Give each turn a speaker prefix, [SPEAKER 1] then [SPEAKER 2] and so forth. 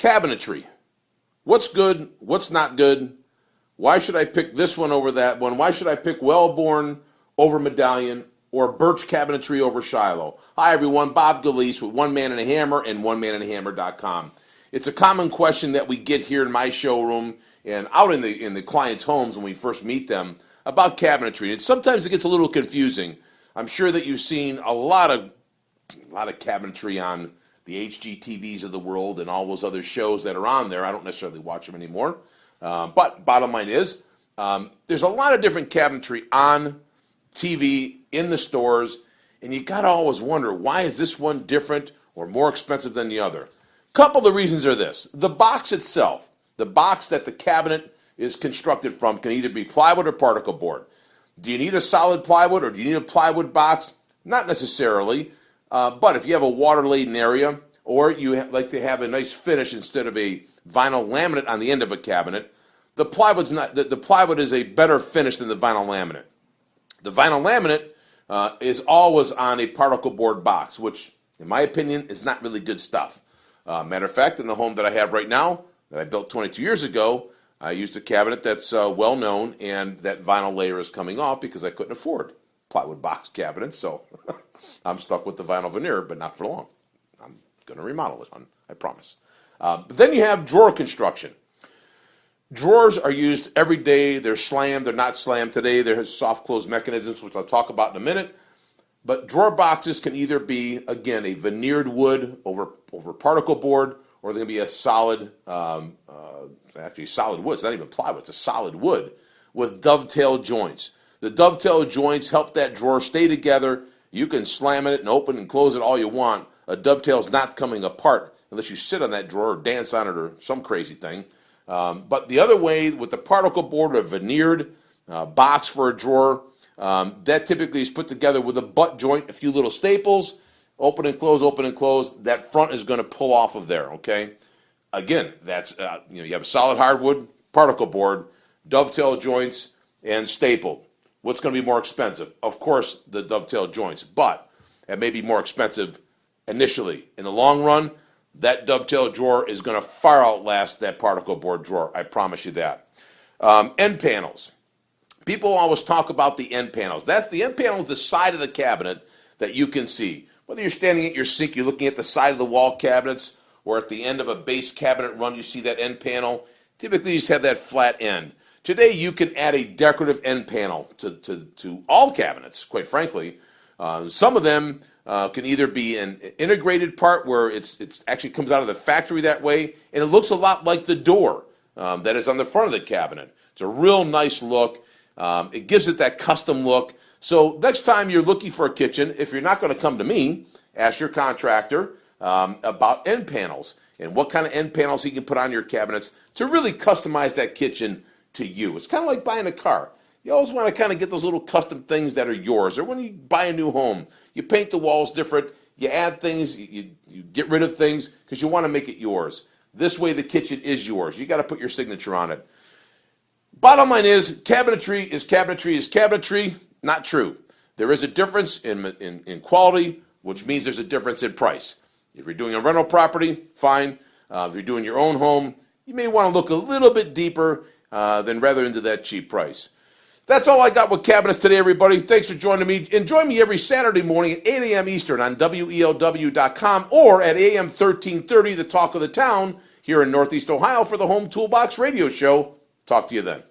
[SPEAKER 1] Cabinetry. What's good? What's not good? Why should I pick this one over that one? Why should I pick Wellborn over Medallion or Bertch Cabinetry over Shiloh? Hi, everyone. Bob Galeese with One Man and a Hammer and OneManandAHammer.com. It's a common question that we get here in my showroom and out in the clients' homes when we first meet them about cabinetry. And sometimes it gets a little confusing. I'm sure that you've seen a lot of cabinetry on the HGTVs of the world and all those other shows that are on there. I don't necessarily watch them anymore. But bottom line is, there's a lot of different cabinetry on TV, in the stores, and you got to always wonder, why is this one different or more expensive than the other? Couple of reasons are this. The box itself, the box that the cabinet is constructed from, can either be plywood or particle board. Do you need a solid plywood or do you need a plywood box? Not necessarily. But if you have a water-laden area or you like to have a nice finish instead of a vinyl laminate on the end of a cabinet, the plywood is a better finish than the vinyl laminate. The vinyl laminate is always on a particle board box, which, in my opinion, is not really good stuff. Matter of fact, in the home that I have right now, that I built 22 years ago, I used a cabinet that's well-known, and that vinyl layer is coming off because I couldn't afford plywood box cabinets, so I'm stuck with the vinyl veneer, but not for long. I'm going to remodel it, I promise. But then you have drawer construction. Drawers are used every day. They're slammed. They're not slammed today. There's soft close mechanisms, which I'll talk about in a minute. But drawer boxes can either be, again, a veneered wood over particle board, or they can be a solid, actually solid wood. It's not even plywood. It's a solid wood with dovetail joints. The dovetail joints help that drawer stay together. You can slam it and open and close it all you want. A dovetail's not coming apart unless you sit on that drawer or dance on it or some crazy thing. But the other way, with the particle board or veneered box for a drawer, that typically is put together with a butt joint, a few little staples, open and close. That front is going to pull off of there, okay? Again, that's, you have a solid hardwood, particle board, dovetail joints, and staple. What's going to be more expensive? Of course, the dovetail joints, but it may be more expensive initially. In the long run, that dovetail drawer is going to far outlast that particle board drawer. I promise you that. End panels. People always talk about the end panels. That's the end panel is the side of the cabinet that you can see. Whether you're standing at your sink, you're looking at the side of the wall cabinets, or at the end of a base cabinet run, you see that end panel. Typically, you just have that flat end. Today, you can add a decorative end panel to all cabinets, quite frankly. Some of them can either be an integrated part where it's actually comes out of the factory that way, and it looks a lot like the door that is on the front of the cabinet. It's a real nice look. It gives it that custom look. So next time you're looking for a kitchen, if you're not going to come to me, ask your contractor about end panels and what kind of end panels he can put on your cabinets to really customize that kitchen to you. It's kind of like buying a car. You always want to kind of get those little custom things that are yours. Or when you buy a new home, you paint the walls different, you add things, you get rid of things because you want to make it yours. This way the kitchen is yours. You got to put your signature on it. Bottom line is cabinetry is cabinetry. Not true. There is a difference in quality, which means there's a difference in price. If you're doing a rental property, fine. If you're doing your own home, you may want to look a little bit deeper than rather into that cheap price. That's all I got with cabinets today, everybody. Thanks for joining me. And join me every Saturday morning at 8 a.m. Eastern on WELW.com or at AM 1330, the talk of the town, here in Northeast Ohio for the Home Toolbox Radio Show. Talk to you then.